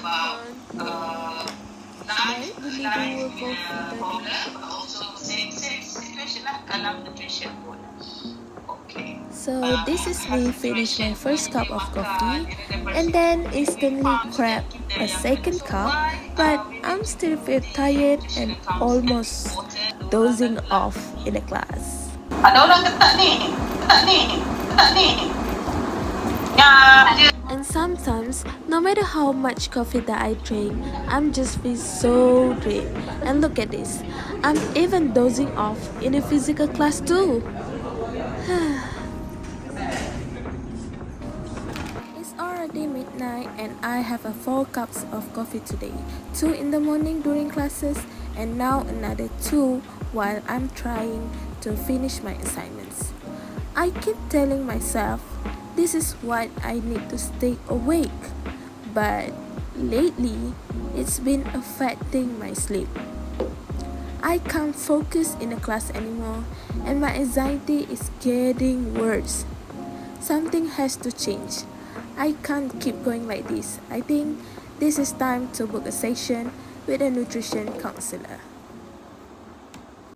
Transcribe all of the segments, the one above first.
about non-life but also same situation lah dalam nutrition pun. Okay. So this is me finish my first cup of coffee and then instantly grab a second cup, but I'm still feel tired and almost dozing off in the class. Ada orang ketak ni. And sometimes, no matter how much coffee that I drink, I'm just feel so drained. And look at this, I'm even dozing off in a physical class too. It's already midnight and I have 4 cups of coffee today. 2 in the morning during classes and now another 2 while I'm trying to finish my assignments. I keep telling myself this is what I need to stay awake, but lately it's been affecting my sleep. I can't focus in the class anymore and my anxiety is getting worse. Something has to change. I can't keep going like this. I think this is time to book a session with a nutrition counselor.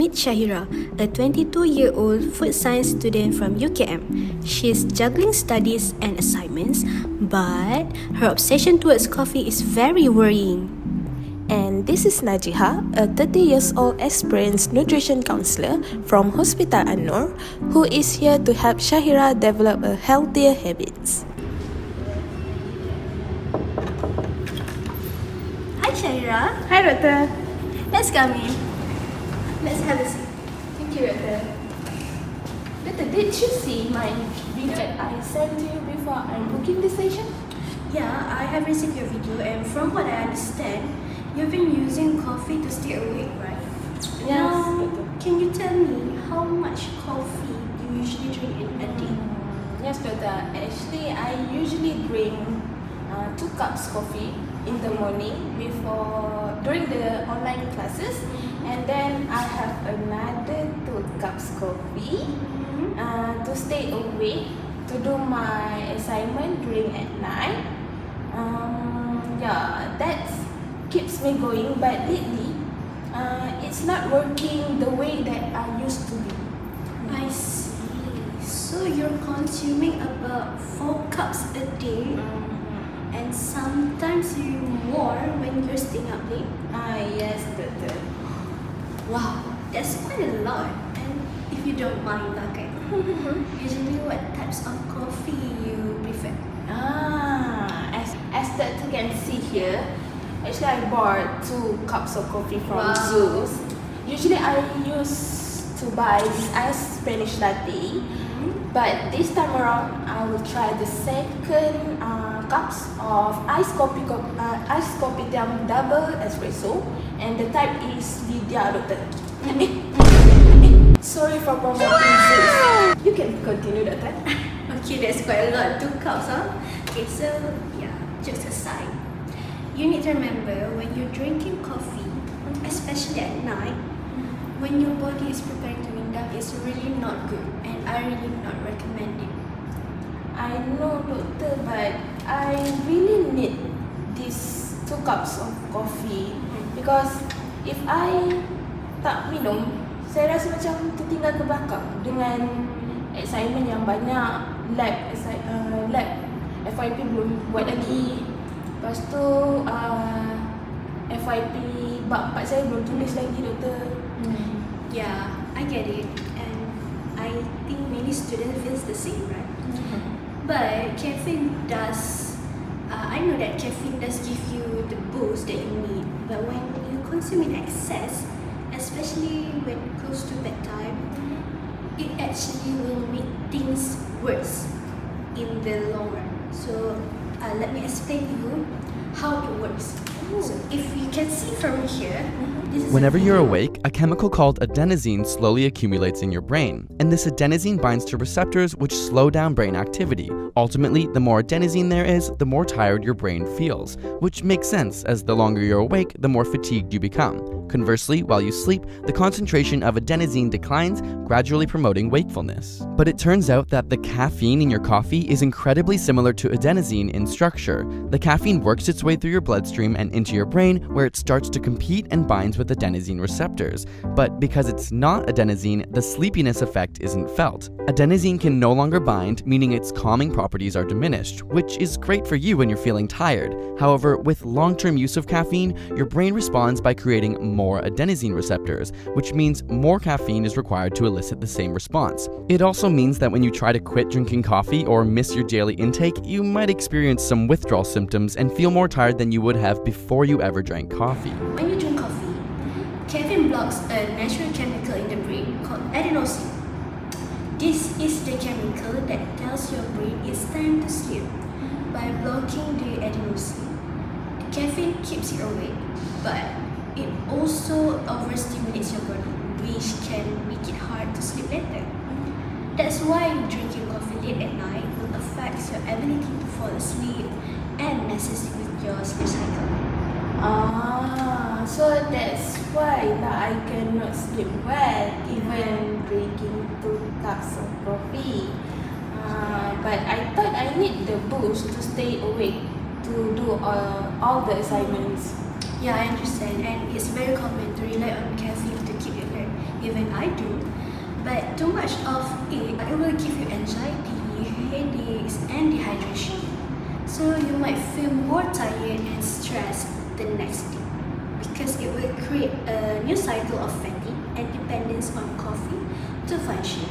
Meet Syahira, a 22-year-old food science student from UKM. She is juggling studies and assignments, but her obsession towards coffee is very worrying. And this is NAJIHAH, a 30 years old experienced nutrition counselor from Hospital An-Nur, who is here to help Syahira develop a healthier habits. Hi Syahira. Hi, Doctor. Let's come in. Let's have a seat. Thank you, Doctor. Doctor, did you see my video that I sent to you before I booking this session? Yeah, I have received your video, and from what I understand, you've been using coffee to stay awake, right? Yes, Now, Doctor. can you tell me how much coffee do you usually drink in a day? Yes, Doctor. Actually, I usually drink 2 cups coffee in the morning during the online classes, and then I have another 2 cups coffee to stay awake to do my assignment during at night. Yeah, that keeps me going, but lately it's not working the way that I used to be. I see. So you're consuming about 4 cups a day, and sometimes you more when you're staying up late. Yes, Doctor. Wow, that's quite a lot. And if you don't mind, okay, usually what types of coffee you prefer? As Doctor can see here, actually I bought 2 cups of coffee from Wow. Zeus. Usually I used to buy this iced Spanish latte, but this time around I will try the second cups of iced kopitiam double espresso, and the type is Lydia, Doctor. Sorry for promoting Zeus. You can continue, Doctor. Okay, that's quite a lot. 2 cups, huh? Okay, so yeah, jokes aside, you need to remember when you're drinking coffee, especially at night, when your body is preparing to wind down, it's really not good, and I really not recommend it. I know, Doctor, but I really need these 2 cups of coffee because if I tak minum, saya rasa macam tertinggal ke belakang dengan assignment yang banyak, lab FYP belum buat lagi. Lepas tu FYP bab 4 saya belum tulis lagi, Doktor. Yeah, I get it, and I think many students feels the same, right? But caffeine does, I know that caffeine does give you the boost that you need, but when you consume in excess, especially when close to bedtime, it actually will make things worse in the long run. So let me explain to you how it works. So if you can see from here, this is Whenever you're awake, a chemical called adenosine slowly accumulates in your brain, and this adenosine binds to receptors which slow down brain activity. Ultimately, the more adenosine there is, the more tired your brain feels, which makes sense as the longer you're awake, the more fatigued you become. Conversely, while you sleep, the concentration of adenosine declines, gradually promoting wakefulness. But it turns out that the caffeine in your coffee is incredibly similar to adenosine in structure. The caffeine works its way through your bloodstream and into your brain, where it starts to compete and binds with adenosine receptors. But because it's not adenosine, the sleepiness effect isn't felt. Adenosine can no longer bind, meaning its calming properties are diminished, which is great for you when you're feeling tired. However, with long-term use of caffeine, your brain responds by creating more adenosine receptors, which means more caffeine is required to elicit the same response. It also means that when you try to quit drinking coffee or miss your daily intake, you might experience some withdrawal symptoms and feel more tired than you would have before you ever drank coffee. When you drink coffee, caffeine blocks a natural chemical in the brain called adenosine. This is the chemical that tells your brain it's time to sleep. By blocking the adenosine, the caffeine keeps you awake, but it also overstimulates your body, which can make it hard to sleep later. That's why drinking coffee late at night will affect your ability to fall asleep and messes with your sleep cycle. So that's why now I cannot sleep well even drinking 2 cups of coffee. But I thought I need the boost to stay awake to do all the assignments. Yeah, I understand, and it's very common to rely on caffeine to keep you alert. Even I do. But too much of it will give you anxiety, headaches, and dehydration. So you might feel more tired and stressed the next day because it will create a new cycle of fatigue and dependence on coffee to function.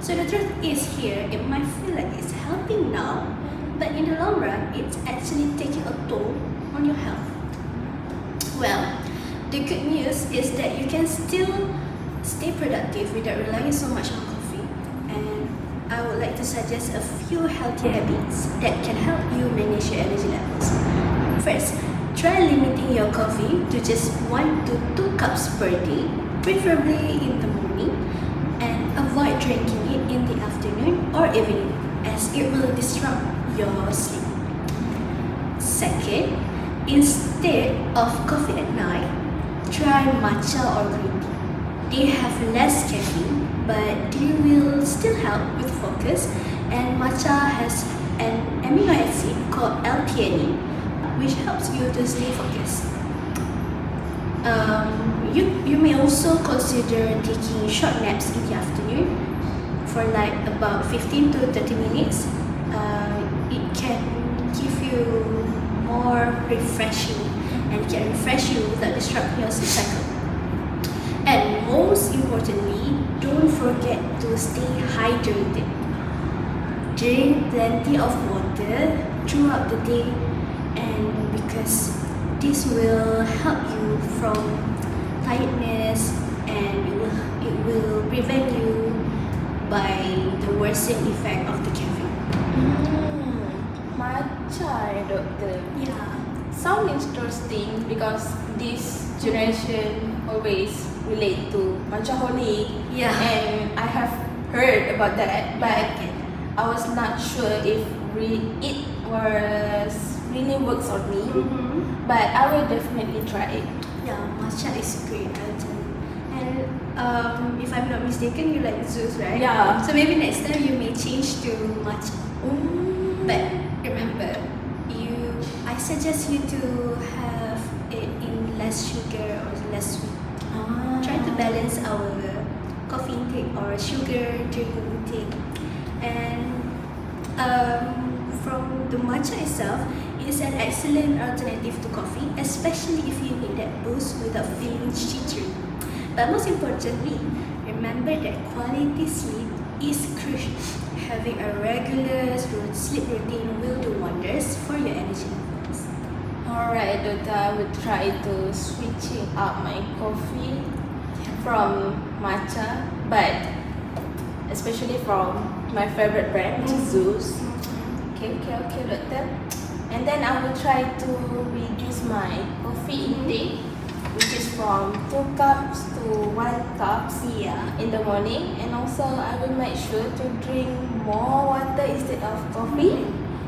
So the truth is here, it might feel like it's helping now, but in the long run, it's actually taking a toll on your health. Well, the good news is that you can still stay productive without relying so much on coffee. And I would like to suggest a few healthy habits that can help you manage your energy levels. First, try limiting your coffee to just 1 to 2 cups per day, preferably in the morning, and avoid drinking it in the afternoon or evening as it will disrupt your sleep. Second, instead of coffee at night, try matcha or green tea. They have less caffeine, but they will still help with focus, and matcha has an amino acid called L-theanine, which helps you to stay focused. You may also consider taking short naps in the afternoon for like about 15 to 30 minutes. It can give you more refreshing and can refresh you without disrupting your sleep cycle. And most importantly, don't forget to stay hydrated. Drink plenty of water throughout the day, and because this will help you from tiredness and it will prevent you by the worsening effect of the caffeine. Matcha, doctor. Yeah. Sound interesting because this generation always relate to matchaholic. Yeah. And I have heard about that, but I was not sure if it was really works on me. But I will definitely try it. Yeah, matcha is great, I'll tell you. And if I'm not mistaken, you like Zeus, right? Yeah. So maybe next time you may change to matcha. But remember, I suggest you to have it in less sugar or less sweet. Try to balance our coffee intake or sugar drink intake. And from the matcha itself, it is an excellent alternative to coffee, especially if you need that boost without feeling jittery. But most importantly, remember that quality sleep is crucial. Having a regular sleep routine will do wonders for your energy levels. Alright, doctor, I will try to switching up my coffee from matcha, but especially from my favorite brand, which is Zeus. Okay, doctor. And then I will try to reduce my coffee intake, which is from 2 cups to 1 cup in the morning. And also I will make sure to drink more water instead of coffee.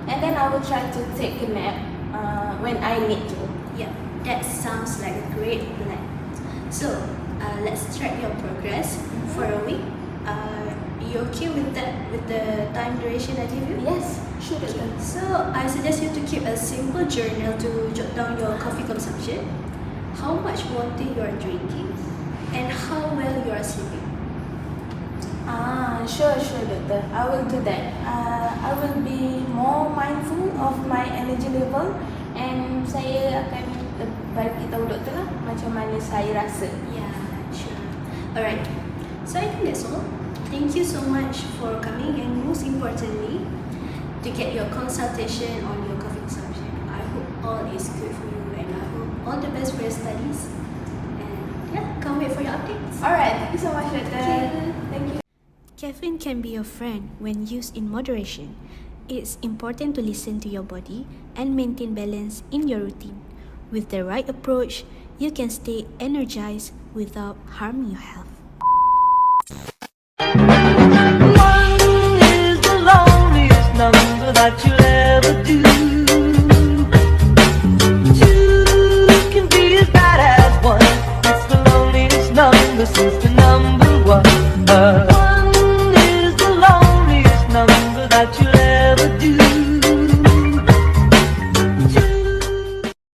And then I will try to take a nap when I need to. Yeah, that sounds like a great plan. So, let's track your progress for a week. You okay with that, with the time duration I give you? Yes, sure. Okay. So, I suggest you to keep a simple journal to jot down your coffee consumption, how much water you are drinking, and how well you are sleeping. Sure, doctor. I will do that. I will be more mindful of my energy level, and saya akan bagi tahu doktor lah macam mana saya rasa. Yeah, sure. Alright. So I think that's all. Thank you so much for coming, and most importantly, to get your consultation on your coffee consumption. I hope all is good for you, and I hope all the best for your studies. And yeah, can't wait for your updates. Alright, thank you so much, doctor. Thank you. Caffeine can be your friend when used in moderation. It's important to listen to your body and maintain balance in your routine. With the right approach, you can stay energized without harming your health.